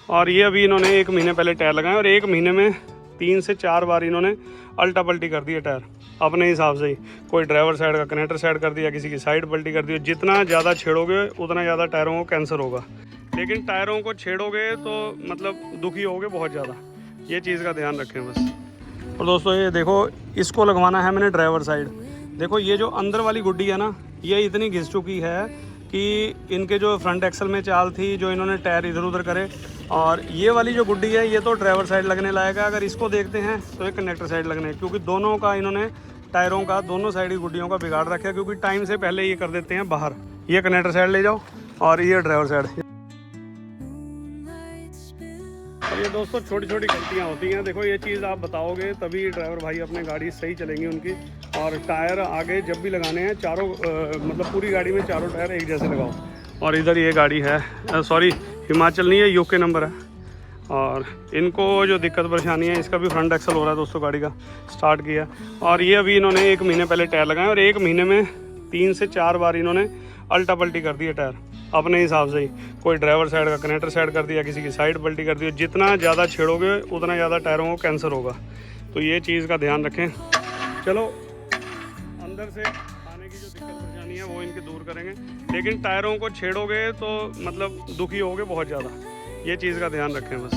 और ये अभी इन्होंने 1 महीने पहले टायर लगाए और 1 महीने में 3 से 4 बार इन्होंने अल्टा पल्टी कर दिया टायर अपने हिसाब से ही। कोई ड्राइवर साइड का कनेक्टर साइड कर दिया, किसी की साइड पल्टी कर दी। जितना ज़्यादा छेड़ोगे उतना ज़्यादा टायरों को कैंसर होगा, लेकिन टायरों को छेड़ोगे तो मतलब दुखी होगे बहुत ज़्यादा। ये चीज़ का ध्यान रखें बस। और दोस्तों ये देखो, इसको लगवाना है मैंने ड्राइवर साइड। देखो ये जो अंदर वाली गुड्डी है ना, ये इतनी घिस चुकी है कि इनके जो फ्रंट एक्सल में चाल थी, जो इन्होंने टायर इधर उधर करे। और ये वाली जो गुड्डी है ये तो ड्राइवर साइड लगने लायक है। अगर इसको देखते हैं तो ये कनेक्टर साइड लगने, क्योंकि दोनों का इन्होंने टायरों का दोनों साइड की गुड्डियों का बिगाड़ रखा है, क्योंकि टाइम से पहले ये कर देते हैं बाहर। ये कनेक्टर साइड ले जाओ और ये ड्राइवर साइड। और ये दोस्तों छोटी छोटी गलतियाँ होती हैं। देखो ये चीज़ आप बताओगे तभी ड्राइवर भाई अपने गाड़ी सही चलेंगी उनकी। और टायर आगे जब भी लगाने हैं चारों मतलब पूरी गाड़ी में चारों टायर एक जैसे लगाओ। और इधर ये गाड़ी है, सॉरी हिमाचल नहीं है, यूके नंबर है। और इनको जो दिक्कत परेशानी है, इसका भी फ्रंट एक्सल हो रहा है दोस्तों, गाड़ी का स्टार्ट किया। और ये अभी इन्होंने 1 महीने पहले टायर लगाए और 1 महीने में 3 से 4 बार इन्होंने अल्टा पल्टी कर दिया टायर अपने हिसाब से ही। कोई ड्राइवर साइड का कनेक्टर साइड कर दिया, किसी की साइड पल्टी कर दी। जितना ज़्यादा छेड़ोगे उतना ज़्यादा टायरों को कैंसर होगा, तो ये चीज़ का ध्यान रखें। चलो अंदर से आने की जो दिक्कत परेशानी है वो इनकी दूर करेंगे, लेकिन टायरों को छेड़ोगे तो मतलब दुखी होगे बहुत ज़्यादा। ये चीज़ का ध्यान रखें बस।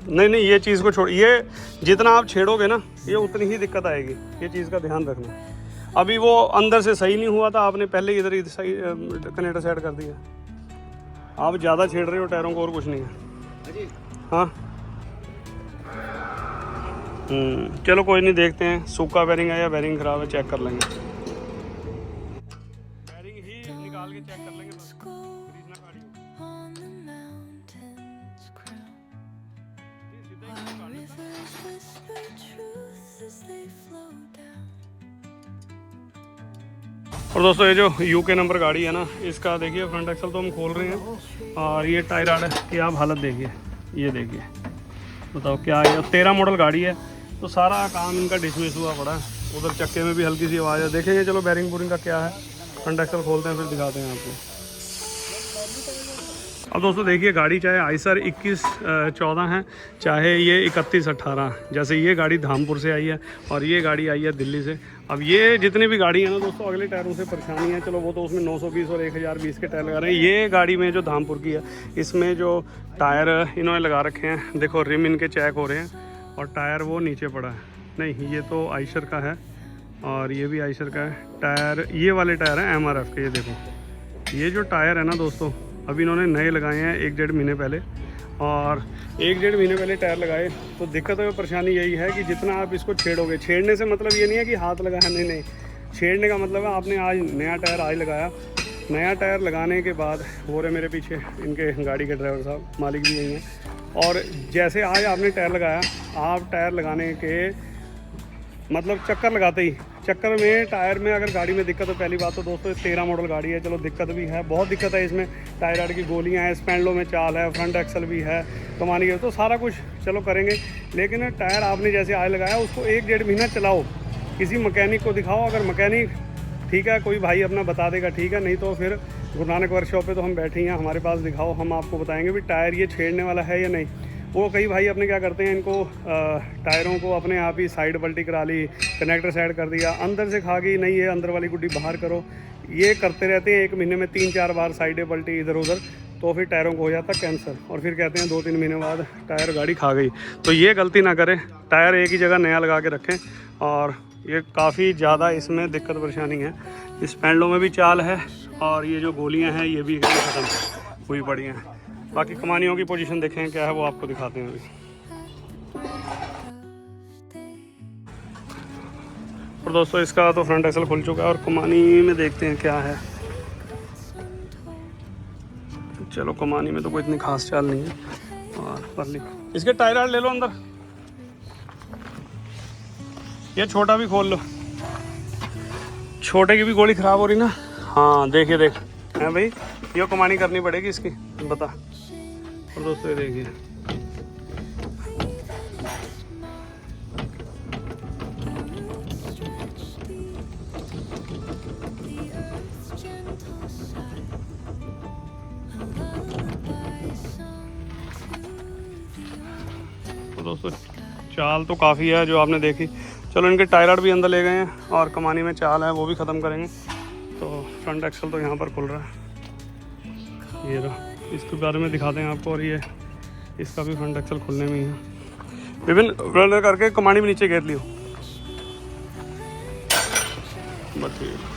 नहीं ये चीज़ को छोड़, ये जितना आप छेड़ोगे ना ये उतनी ही दिक्कत आएगी। ये चीज़ का ध्यान रखना। अभी वो अंदर से सही नहीं हुआ था, आपने पहले इधर ही सही कनेक्टर सेट कर दिया। आप ज़्यादा छेड़ रहे हो टायरों को और कुछ नहीं है। हाँ चलो कोई नहीं, देखते हैं सूखा बेरिंग है या बेरिंग ख़राब है, चेक कर लेंगे। बेरिंग ही निकाल के चेक कर लेंगे बस। और दोस्तों ये जो यूके नंबर गाड़ी है ना, इसका देखिए फ्रंट एक्सल तो हम खोल रहे हैं और ये टायर आड़ की आप हालत देखिए। ये देखिए, बताओ क्या है। 13 मॉडल गाड़ी है, तो सारा काम इनका डिसमिस हुआ पड़ा है। उधर चक्के में भी हल्की सी आवाज़ है, देखेंगे। चलो बेरिंग बोरिंग का क्या है, फ्रंट एक्सल खोलते हैं फिर दिखाते हैं आपको। अब दोस्तों देखिए, गाड़ी चाहे आइसर 2114 है, चाहे ये 3118, जैसे ये गाड़ी धामपुर से आई है और ये गाड़ी आई है दिल्ली से। अब ये जितनी भी गाड़ी है ना दोस्तों, अगले टायरों से परेशानी है। चलो वो तो उसमें 920 और 1020 के टायर लगा रहे हैं। ये गाड़ी में जो धामपुर की है, इसमें जो टायर इन्होंने लगा रखे हैं, देखो रिम इनके चेक हो रहे हैं और टायर वो नीचे पड़ा है। नहीं ये तो आइशर का है और ये भी आइशर का है। टायर ये वाले टायर हैं MRF के। ये देखो, ये जो टायर है ना दोस्तों, अभी इन्होंने नए लगाए हैं 1-1.5 महीने पहले। और 1-1.5 महीने पहले टायर लगाए, तो दिक्कत और परेशानी यही है कि जितना आप इसको छेड़ोगे, छेड़ने से मतलब ये नहीं है कि हाथ लगाया, नहीं छेड़ने का मतलब है आपने आज नया टायर आज लगाया। नया टायर लगाने के बाद हो रहे मेरे पीछे इनके गाड़ी के ड्राइवर साहब, मालिक भी यही हैं। और जैसे आज आपने टायर लगाया, आप टायर लगाने के मतलब चक्कर लगाते ही, चक्कर में टायर में अगर गाड़ी में दिक्कत हो, पहली बात तो दोस्तों 13 मॉडल गाड़ी है, चलो दिक्कत भी है, बहुत दिक्कत है इसमें। टायर आड़ की गोलियां हैं, स्पैंडलों में चाल है, फ्रंट एक्सल भी है, कमानी है, तो सारा कुछ चलो करेंगे। लेकिन टायर आपने जैसे आज लगाया उसको 1-1.5 महीना चलाओ, किसी मकैनिक को दिखाओ। अगर मकैनिक ठीक है, कोई भाई अपना बता देगा ठीक है, नहीं तो फिर गुरु नानक वर्कशॉप पे तो हम बैठे हैं, हमारे पास दिखाओ, हम आपको बताएंगे भी टायर ये छेड़ने वाला है या नहीं। वो कई भाई अपने क्या करते हैं, इनको टायरों को अपने आप ही साइड पल्टी करा ली, कनेक्टर साइड कर दिया, अंदर से खा गई, नहीं ये अंदर वाली गुड्डी बाहर करो। ये करते रहते हैं 1 महीने में 3-4 बार साइडें पल्टी इधर उधर, तो फिर टायरों को हो जाता कैंसर। और फिर कहते हैं 2-3 महीने बाद टायर गाड़ी खा गई। तो ये गलती ना करें, टायर एक ही जगह नया लगा के रखें। और ये काफ़ी ज़्यादा इसमें दिक्कत परेशानी है, इस पैंडलों में भी चाल है और ये जो गोलियाँ हैं ये भी ख़त्म हुई पड़ी हैं। बाकी कमानियों की पोजीशन देखें क्या है, वो आपको दिखाते हैं अभी। और दोस्तों इसका तो फ्रंट एक्सल खुल चुका है और कमानी में देखते हैं क्या है। चलो कमानी में तो कोई इतनी खास चाल नहीं है। और परली इसके टायर ले लो अंदर, ये छोटा भी खोल लो, छोटे की भी गोली ख़राब हो रही ना। हाँ देखिए देख है भाई, ये कमानी करनी पड़ेगी इसकी, बता। और दोस्तों ये देखिए, दोस्तों चाल तो काफ़ी है जो आपने देखी। चलो इनके टायरड भी अंदर ले गए हैं और कमानी में चाल है वो भी ख़त्म करेंगे। तो फ्रंट एक्सल तो यहाँ पर खुल रहा है, ये रहा, इसके बारे में दिखाते हैं आपको। और ये इसका भी फ्रंट एक्सल खुलने में ही है। विभिन्न करके कमानी में नीचे घेर लियो बस ठीक है।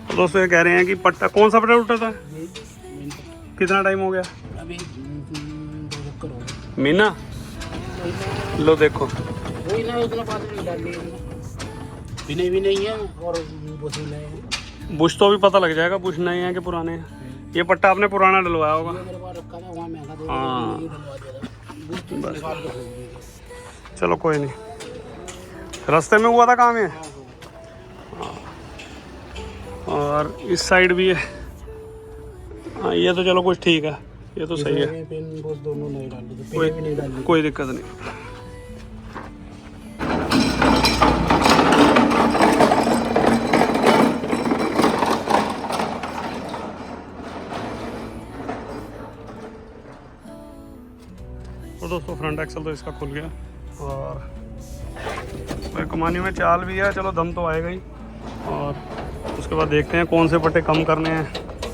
तो दोस्तों ये कह रहे हैं कि पट्टा कौन सा पट्टा उल्टा था, कितना टाइम हो गया? अभी 2 चक्कर हो गए। मीना लो देखो, वही ना उतना पास नहीं डाल दिए, बिने भी नहीं है और बुश भी नहीं है। बुश तो अभी पता लग जाएगा बुश नए हैं कि पुराने हैं। ये पट्टा आपने पुराना डलवाया होगा। ये मेरे पास रखा था वहाँ महंगा था, हाँ। ये डलवा दिया था। बुश तो निकाल के फेंक दिए। चलो कोई नहीं, रास्ते में हुआ था काम ये। और इस साइड भी है। हाँ ये तो चलो कुछ ठीक है, ये तो सही है, पिन बुश दोनों नहीं डाल दिए, पिन भी नहीं डाल दिए। कोई दिक्कत नहीं। तो दोस्तों फ्रंट एक्सल तो इसका खुल गया और कमानी में चाल भी है। चलो दम तो आएगा ही। और उसके बाद देखते हैं कौन से पट्टे कम करने हैं,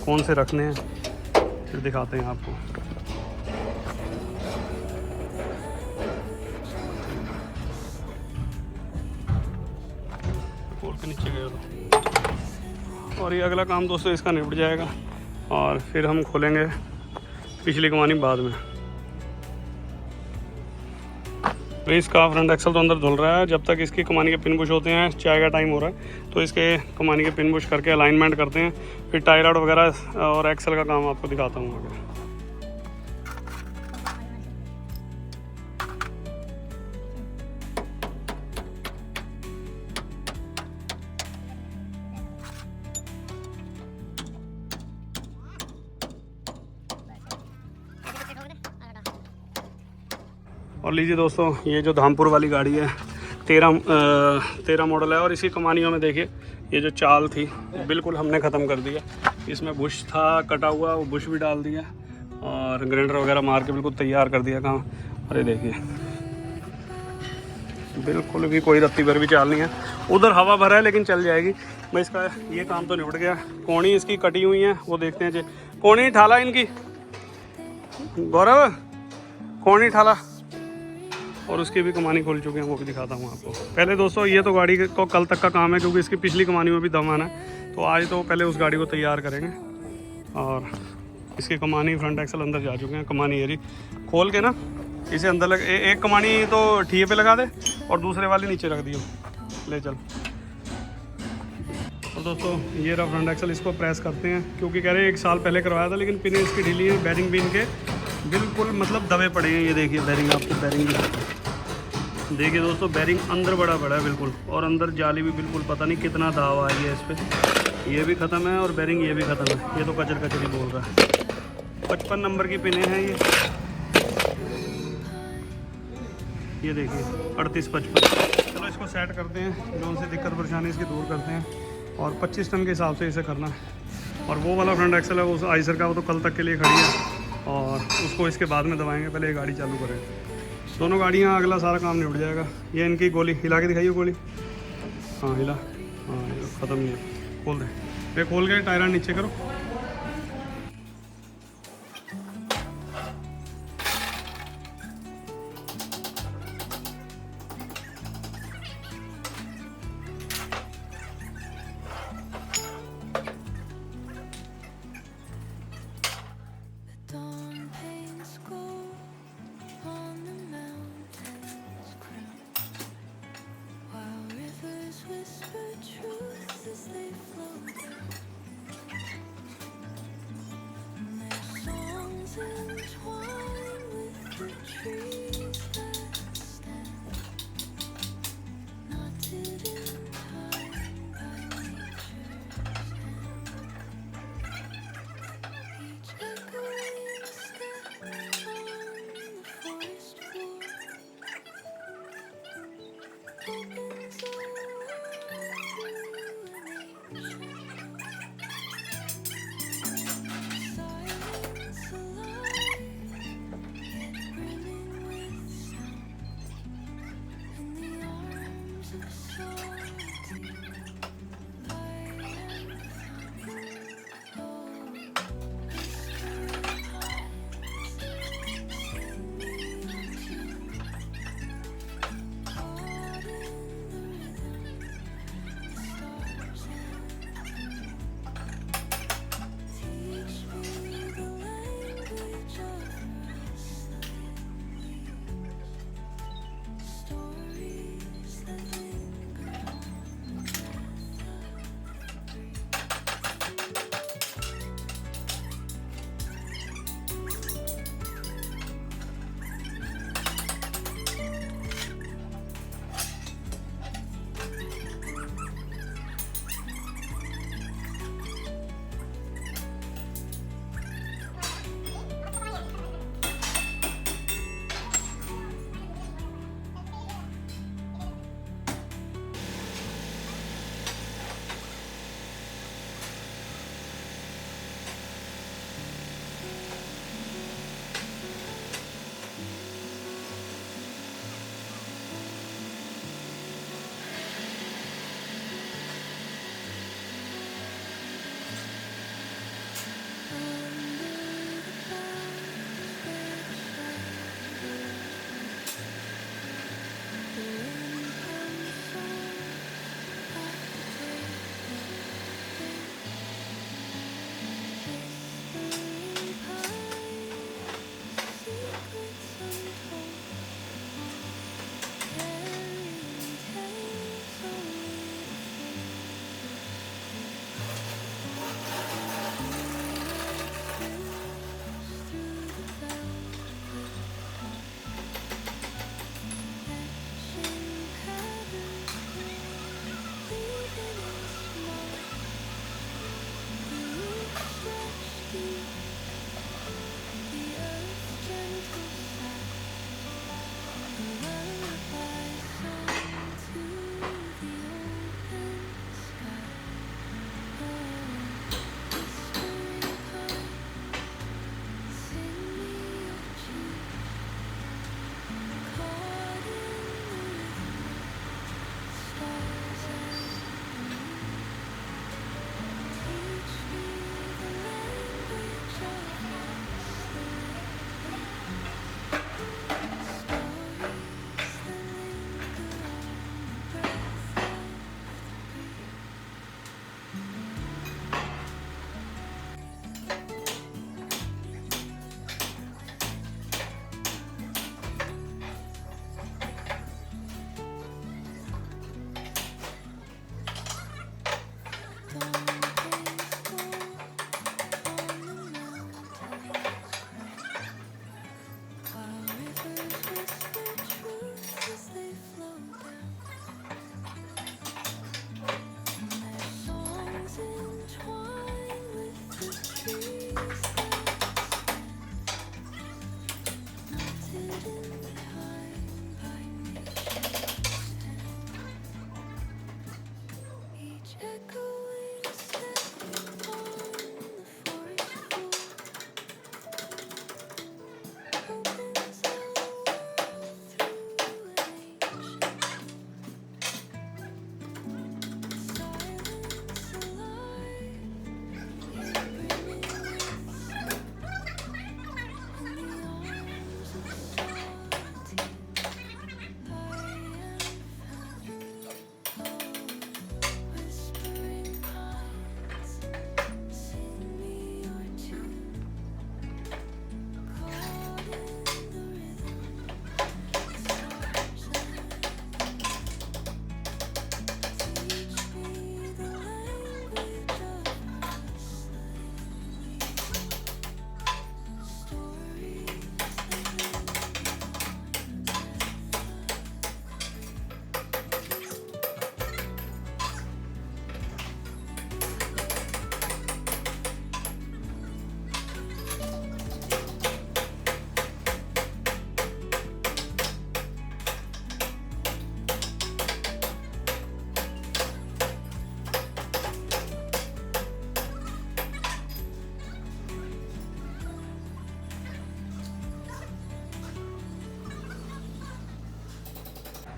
कौन से रखने हैं, फिर दिखाते हैं आपको। खोल के नीचे गए तो। और ये अगला काम दोस्तों इसका निपट जाएगा और फिर हम खोलेंगे पिछली कमानी बाद में। तो इसका फ्रंट एक्सल तो अंदर धुल रहा है। जब तक इसकी कमानी के पिन बुश होते हैं, चाय का टाइम हो रहा है, तो इसके कमानी के पिन बुश करके अलाइनमेंट करते हैं, फिर टायर आउट वगैरह और एक्सल का काम आपको दिखाता हूँ आगे। और लीजिए दोस्तों, ये जो धामपुर वाली गाड़ी है 13 मॉडल है और इसी कमानियों में देखिए ये जो चाल थी बिल्कुल हमने ख़त्म कर दिया। इसमें बुश था कटा हुआ, वो बुश भी डाल दिया और ग्राइंडर वगैरह मार के बिल्कुल तैयार कर दिया काम। अरे देखिए बिल्कुल भी कोई रत्ती भर भी चाल नहीं है। उधर हवा भरा है लेकिन चल जाएगी। मैं इसका ये काम तो निपट गया। कोणी इसकी कटी हुई है वो देखते हैं जी। कोणी ठाला इनकी, गौरव कोणी ठाला, और उसकी भी कमानी खोल चुके हैं, वो भी दिखाता हूँ आपको। पहले दोस्तों ये तो गाड़ी को कल तक का काम है क्योंकि इसकी पिछली कमानी में भी दम आना है, तो आज तो पहले उस गाड़ी को तैयार करेंगे। और इसकी कमानी फ्रंट एक्सल अंदर जा चुके हैं। कमानी एरी खोल के ना इसे अंदर लग एक कमानी तो ठीए पे लगा दे और दूसरे वाली नीचे रख दियो, ले चल। और दोस्तों ये रहा फ्रंट एक्सल, इसको प्रेस करते हैं क्योंकि कह रहे हैं 1 साल पहले करवाया था लेकिन पिन इसकी ढीली है। बैरिंग भी इनके बिल्कुल मतलब दबे पड़े हैं। ये देखिए बैरिंग, आपको बैरिंग भी देखिए दोस्तों, बैरिंग अंदर बड़ा है बिल्कुल, और अंदर जाली भी बिल्कुल पता नहीं कितना दाव आ गया इस पर। ये भी ख़त्म है और बैरिंग ये भी ख़त्म है। ये तो कचर ही बोल रहा है। 55 नंबर की पिनें हैं ये देखिए 38-55। चलो इसको सेट करते हैं, जो उनसे दिक्कत परेशानी इसकी दूर करते हैं और 25 टन के हिसाब से इसे करना है। और वो वाला फ्रंट एक्सल है उस आइसर का, वो तो कल तक के लिए खड़ी है और उसको इसके बाद में दबाएंगे। पहले ये गाड़ी चालू करेंगे, दोनों गाड़ियाँ, अगला सारा काम निपट जाएगा। ये इनकी गोली हिला के दिखाइए, गोली, हाँ हिला, हाँ ख़त्म नहीं है। खोल दे, ये खोल के टायर नीचे करो।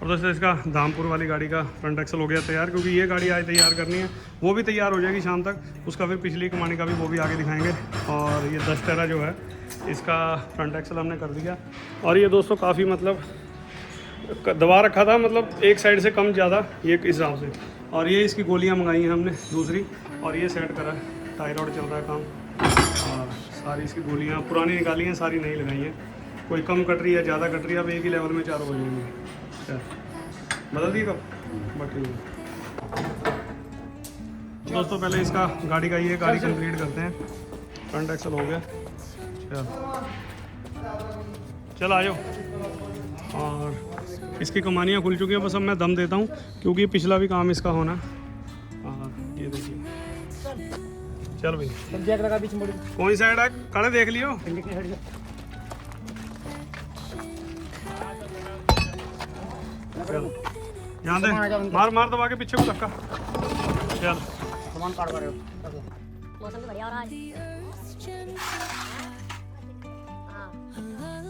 और दोस्तों इसका धामपुर वाली गाड़ी का फ्रंट एक्सल हो गया तैयार, क्योंकि ये गाड़ी आज तैयार करनी है, वो भी तैयार हो जाएगी शाम तक। उसका फिर पिछली कमानी का भी वो भी आगे दिखाएंगे। और ये 10 टेरा जो है इसका फ्रंट एक्सल हमने कर दिया। और ये दोस्तों काफ़ी मतलब दबा रखा था, मतलब एक साइड से कम ज़्यादा ये इस हिसाब से। और ये इसकी गोलियाँ मंगाई हैं हमने दूसरी, और ये सेट करा है, टाई रॉड चल रहा है काम। और सारी इसकी गोलियाँ पुरानी निकाली हैं, सारी नहीं लगाई हैं। कोई कम कट रही है, ज़्यादा कट रही है, अब एक ही लेवल में चारों हो जाएंगे। बदल दिए कब बट दोस्तों पहले इसका गाड़ी का ये गाड़ी कंप्लीट करते हैं। फ्रंट एक्सल हो गया, चल आ जाओ। और इसकी कमानियाँ खुल चुकी हैं, बस अब मैं दम देता हूँ क्योंकि पिछला भी काम इसका होना। और ये देखिए, चल भाई कौन साइड है, खड़े देख लियो। चल यहाँ दे, मार मार दबा के पीछे को धक्का। चल सामान काट रहे हो। मौसम भी बढ़िया हो रहा है। हाँ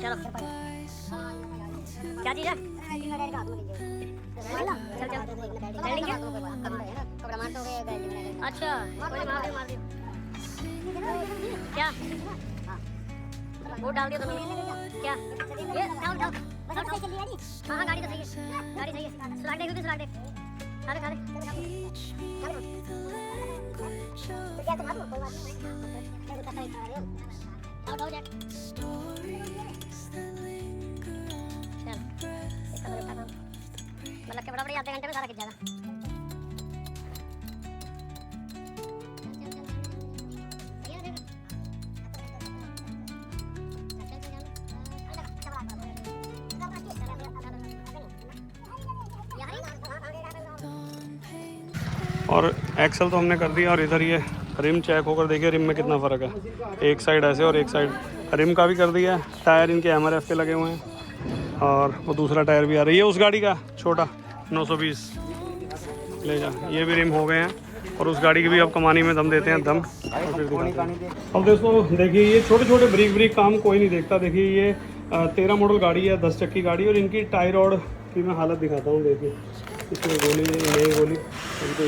चलो क्या चीज़ है? चल चल वेल्डिंग क्या? अच्छा कोई मार दियो क्या? वो डाल दिया तुमने क्या? ये उठाओ उठाओ हाँ हाँ गाड़ी तो सही है, गाड़ी सही है। सुलाग दे क्योंकि सुलाग दे, खा ले आउट हो जा। मतलब के बड़ा बड़ी आधे घंटे में सारा खिंच जाएगा। और एक्सल तो हमने कर दिया। और इधर ये रिम चेक होकर देखिए रिम में कितना फ़र्क है, एक साइड ऐसे और एक साइड रिम का भी कर दिया। टायर इनके MRF के लगे हुए हैं। और वो दूसरा टायर भी आ रही है उस गाड़ी का छोटा 920 ले जा, ये भी रिम हो गए हैं। और उस गाड़ी की भी अब कमानी में दम देते हैं दम, और फिर दिखाते हैं। अब दोस्तों देखिए ये छोटे छोटे ब्रीक काम कोई नहीं देखता। देखिए ये 13 मॉडल गाड़ी है, 10 चक्की गाड़ी। और इनकी टाई रॉड की मैं हालत दिखाता हूँ। देखिए इसमें गोली, नई गोली अभी तो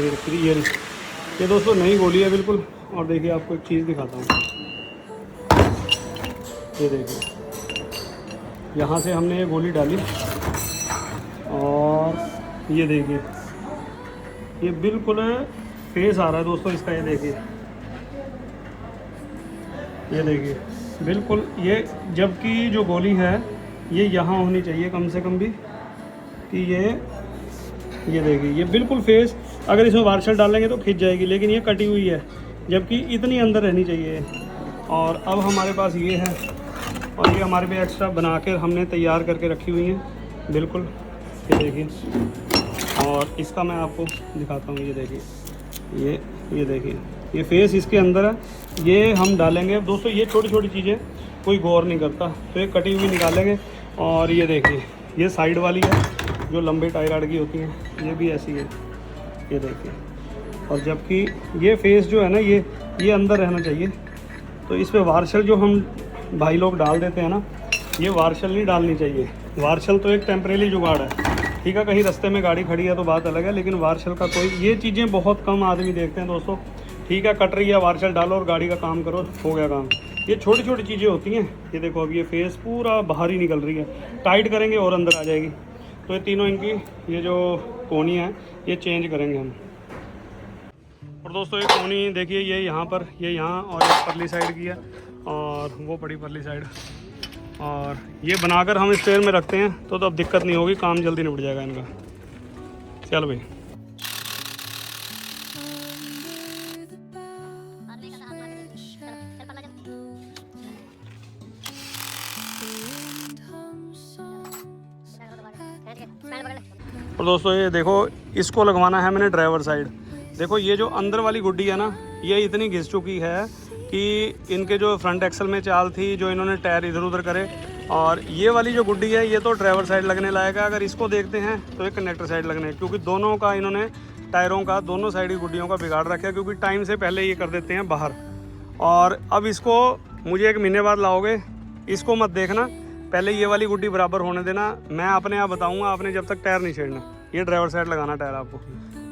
ये दोस्तों नई गोली है बिल्कुल। और देखिए आपको एक चीज़ दिखाता हूँ, ये देखिए यहाँ से हमने ये गोली डाली और ये देखिए ये बिल्कुल फेस आ रहा है दोस्तों इसका। ये देखिए बिल्कुल ये, जबकि जो गोली है ये यहाँ होनी चाहिए कम से कम भी, कि ये देखिए ये बिल्कुल फेस, अगर इसमें वार्शल डालेंगे तो खिंच जाएगी, लेकिन ये कटी हुई है, जबकि इतनी अंदर रहनी चाहिए। और अब हमारे पास ये है, और ये हमारे पे एक्स्ट्रा बना कर हमने तैयार करके रखी हुई है बिल्कुल। ये देखिए, और इसका मैं आपको दिखाता हूँ। ये देखिए ये देखिए ये फेस इसके अंदर है, ये हम डालेंगे दोस्तों। ये छोटी छोटी चीज़ें कोई गौर नहीं करता, तो ये कटी हुई निकालेंगे। और ये देखिए ये साइड वाली है जो लंबी टाई रॉड की होती हैं, ये भी ऐसी है, ये देखिए। और जबकि ये फेस जो है ना ये अंदर रहना चाहिए। तो इस पे वार्शल जो हम भाई लोग डाल देते हैं ना, ये वार्शल नहीं डालनी चाहिए। वार्शल तो एक टेम्परेरी जुगाड़ है, ठीक है, कहीं रास्ते में गाड़ी खड़ी है तो बात अलग है, लेकिन वार्शल का कोई, ये चीज़ें बहुत कम आदमी देखते हैं दोस्तों। ठीक है, कट रही है, वार्शल डालो और गाड़ी का काम करो, हो गया काम। ये छोटी छोटी चीज़ें होती हैं। ये देखो अब ये फेस पूरा बाहर ही निकल रही है, टाइट करेंगे और अंदर आ जाएगी। तो ये तीनों इनकी ये जो कोनी है ये चेंज करेंगे हम। और दोस्तों ये कोनी देखिए, ये यहाँ पर, ये यहाँ, और एक परली साइड की है और वो बड़ी परली साइड। और ये बनाकर हम स्पेयर में रखते हैं तो अब दिक्कत नहीं होगी, काम जल्दी निपट जाएगा इनका। चल भाई और दोस्तों ये देखो, इसको लगवाना है मैंने ड्राइवर साइड। देखो ये जो अंदर वाली गुड्डी है ना, ये इतनी घिस चुकी है कि इनके जो फ्रंट एक्सल में चाल थी, जो इन्होंने टायर इधर उधर करे। और ये वाली जो गुड्डी है ये तो ड्राइवर साइड लगने लायक है। अगर इसको देखते हैं तो ये कंडक्टर साइड लगने, क्योंकि दोनों का इन्होंने टायरों का दोनों साइड की गुड्डियों का बिगाड़ रखा है, क्योंकि टाइम से पहले ये कर देते हैं बाहर। और अब इसको मुझे 1 महीने बाद लाओगे, इसको मत देखना, पहले ये वाली गुड्डी बराबर होने देना, मैं अपने आप बताऊंगा, आपने जब तक टायर नहीं छेड़ना। ये ड्राइवर साइड लगाना टायर आपको।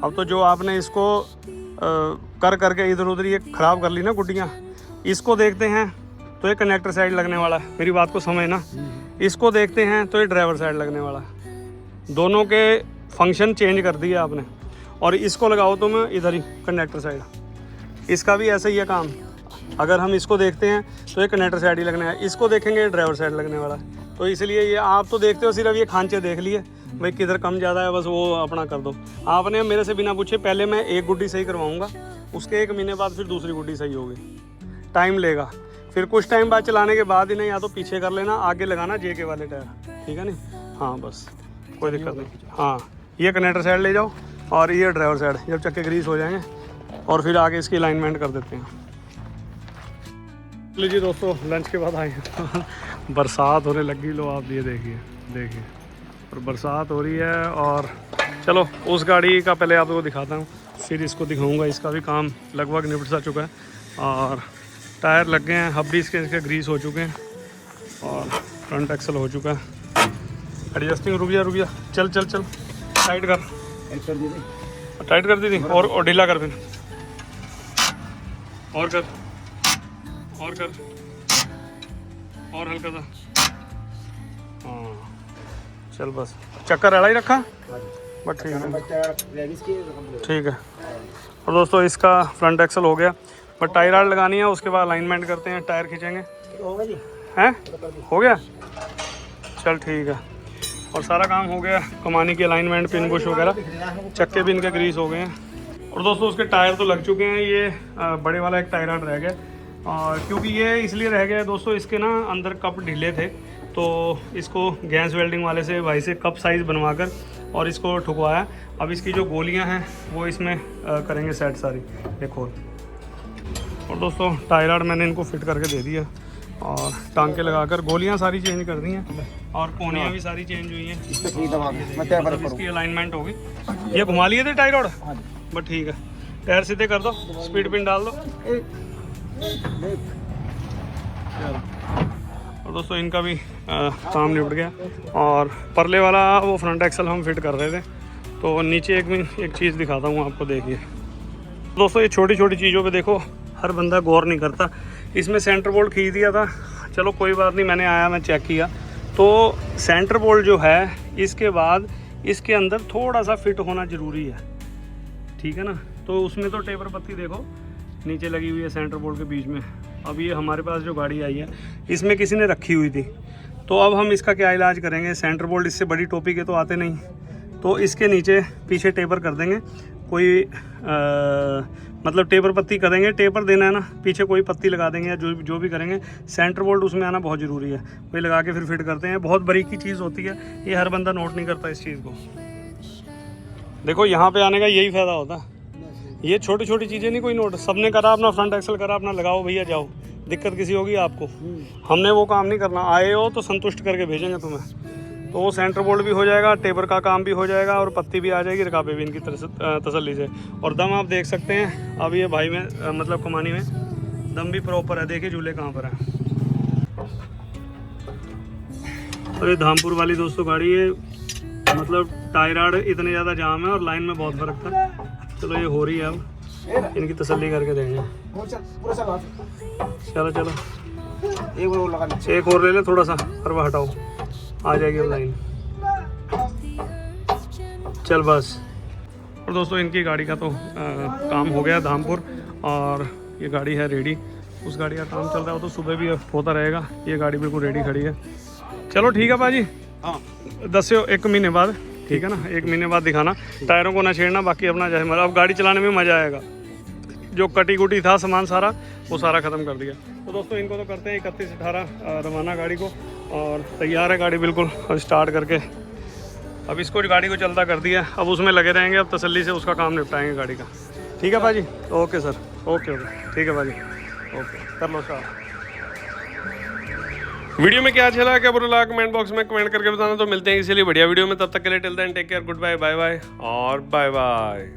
अब तो जो आपने इसको कर करके इधर उधर ये ख़राब कर ली ना गुड्डियाँ, इसको देखते हैं तो ये कनेक्टर साइड लगने वाला है, मेरी बात को समझना। इसको देखते हैं तो ये ड्राइवर साइड लगने वाला है। दोनों के फंक्शन चेंज कर दिए आपने। और इसको लगाओ तो मैं इधर ही कनेक्टर साइड, इसका भी ऐसा ही है काम। अगर हम इसको देखते हैं तो ये कनेक्टर साइड ही लगने है, इसको देखेंगे ड्राइवर साइड लगने वाला है। तो इसलिए ये आप तो देखते हो सिर्फ ये खांचे देख लिए भाई किधर कम ज़्यादा है, बस वो अपना कर दो। आपने मेरे से बिना पूछे पहले मैं एक गुड्डी सही करवाऊँगा, उसके 1 महीने बाद फिर दूसरी गुड्डी सही होगी। टाइम लेगा, फिर कुछ टाइम बाद चलाने के बाद ही नहीं, या तो पीछे कर लेना, आगे लगाना जेके वाले टायर, ठीक है नहीं। हाँ बस कोई दिक्कत नहीं। हाँ ये कनेक्टर साइड ले जाओ और ये ड्राइवर साइड, जब चक्के ग्रीस हो जाएंगे और फिर आगे इसकी अलाइनमेंट कर देते हैं। लीजिए दोस्तों, लंच के बाद आए हैं बरसात होने लगी। लो आप ये देखिए और बरसात हो रही है। और चलो उस गाड़ी का पहले आपको दिखाता हूँ, फिर इसको दिखाऊंगा। इसका भी काम लगभग निपट सा चुका है और टायर लग गए हैं, हब्बी इसके ग्रीस हो चुके हैं और फ्रंट एक्सल हो चुका है। एडजस्टिंग रुक जा, चल टाइट कर दी थी और ढीला कर, फिर और कर और हल्का सा। हाँ चल बस, चक्कर अड़ा ही रखा बट ठीक है। और दोस्तों इसका फ्रंट एक्सल हो गया, बट टायर आड़ लगानी है, उसके बाद अलाइनमेंट करते हैं, टायर खींचेंगे। हैं हो गया, चल ठीक है। और सारा काम हो गया, कमानी की अलाइनमेंट, पिन बुश वगैरह, चक्के भी इनके ग्रीस हो गए हैं। और दोस्तों उसके टायर तो लग चुके हैं। ये बड़े वाला एक टायर आड़ रह गया, और क्योंकि ये इसलिए रह गया दोस्तों, इसके ना अंदर कप ढीले थे, तो इसको गैस वेल्डिंग वाले से भाई से कप साइज़ बनवाकर और इसको ठुकवाया। अब इसकी जो गोलियां हैं वो इसमें करेंगे सेट सारी, देखो। और दोस्तों टायर आड़ मैंने इनको फिट करके दे दिया और टांके लगाकर गोलियां सारी चेंज कर दी हैं और कोनियाँ भी सारी चेंज हुई हैं। इसकी अलाइनमेंट होगी। ये घुमा लिए थे टायर आड़, बट ठीक है। टायर सीधे कर दो, स्पीड पिन डाल दो। और दोस्तों इनका भी काम निपट गया। और परले वाला वो फ्रंट एक्सल हम फिट कर रहे थे, तो नीचे एक चीज़ दिखाता हूँ आपको, देखिए दोस्तों। ये छोटी छोटी चीज़ों पे देखो हर बंदा गौर नहीं करता। इसमें सेंटर बोल्ट खींच दिया था, चलो कोई बात नहीं, मैं चेक किया तो सेंटर बोल्ट जो है इसके बाद इसके अंदर थोड़ा सा फिट होना ज़रूरी है, ठीक है ना। तो उसमें तो टेपर पत्ती देखो नीचे लगी हुई है सेंटर बोल्ट के बीच में। अब ये हमारे पास जो गाड़ी आई है इसमें किसी ने रखी हुई थी, तो अब हम इसका क्या इलाज करेंगे। सेंटर बोल्ट इससे बड़ी टोपी के तो आते नहीं, तो इसके नीचे पीछे टेपर कर देंगे। कोई मतलब टेपर पत्ती करेंगे, टेपर देना है ना, पीछे कोई पत्ती लगा देंगे या जो भी करेंगे। सेंटर बोल्ट उसमें आना बहुत ज़रूरी है, वही लगा के फिर फिट करते हैं। बहुत बारीक की चीज़ होती है, ये हर बंदा नोट नहीं करता इस चीज़ को। देखो यहाँ पे आने का यही फ़ायदा होता है, ये छोटी छोटी चीज़ें नहीं कोई नोट। सबने करा अपना फ्रंट एक्सल करा, अपना लगाओ भैया जाओ, दिक्कत किसी होगी आपको। हमने वो काम नहीं करना, आए हो तो संतुष्ट करके भेजेंगे तुम्हें। तो वो सेंटर बोल्ट भी हो जाएगा, टेपर का काम भी हो जाएगा और पत्ती भी आ जाएगी रकाबे भी इनकी तसल्ली से। और दम आप देख सकते हैं, अब ये भाई में मतलब कमानी में दम भी प्रॉपर है। देखिए झूले कहाँ पर है। और ये धामपुर वाली दोस्तों गाड़ी है, मतलब टायर आड़ इतने ज़्यादा जाम है और लाइन में बहुत फ़र्क था। चलो ये हो रही है, अब इनकी तसल्ली करके देंगे। चलो एक और ले ले थोड़ा सा, और वह हटाओ, आ जाएगी अब लाइन। चल बस। और दोस्तों इनकी गाड़ी का तो काम हो गया धामपुर, और ये गाड़ी है रेडी। उस गाड़ी का काम चल रहा है, वो तो सुबह भी होता रहेगा। ये गाड़ी बिल्कुल रेडी खड़ी है। चलो ठीक है भाजी, हाँ 10 से 1 महीने बाद, ठीक है ना, 1 महीने बाद दिखाना। टायरों को ना छेड़ना, बाकी अपना जैसे मतलब अब गाड़ी चलाने में मज़ा आएगा। जो कटी कुटी था सामान सारा, वो सारा ख़त्म कर दिया। तो दोस्तों इनको तो करते हैं 31/18 रवाना गाड़ी को, और तैयार है गाड़ी बिल्कुल स्टार्ट करके। अब इसको गाड़ी को चलता कर दिया, अब उसमें लगे रहेंगे, अब तसल्ली से उसका काम निपटाएंगे गाड़ी का। ठीक है भाजी, ओके सर, ओके ठीक है भाजी, ओके कर लो स्टार्ट। वीडियो में क्या अच्छा लगा, क्या बुरा लगा, कमेंट बॉक्स में कमेंट करके बताना। तो मिलते हैं इसीलिए बढ़िया वीडियो में, तब तक के लिए till then take care, good bye, bye bye और बाय बाय।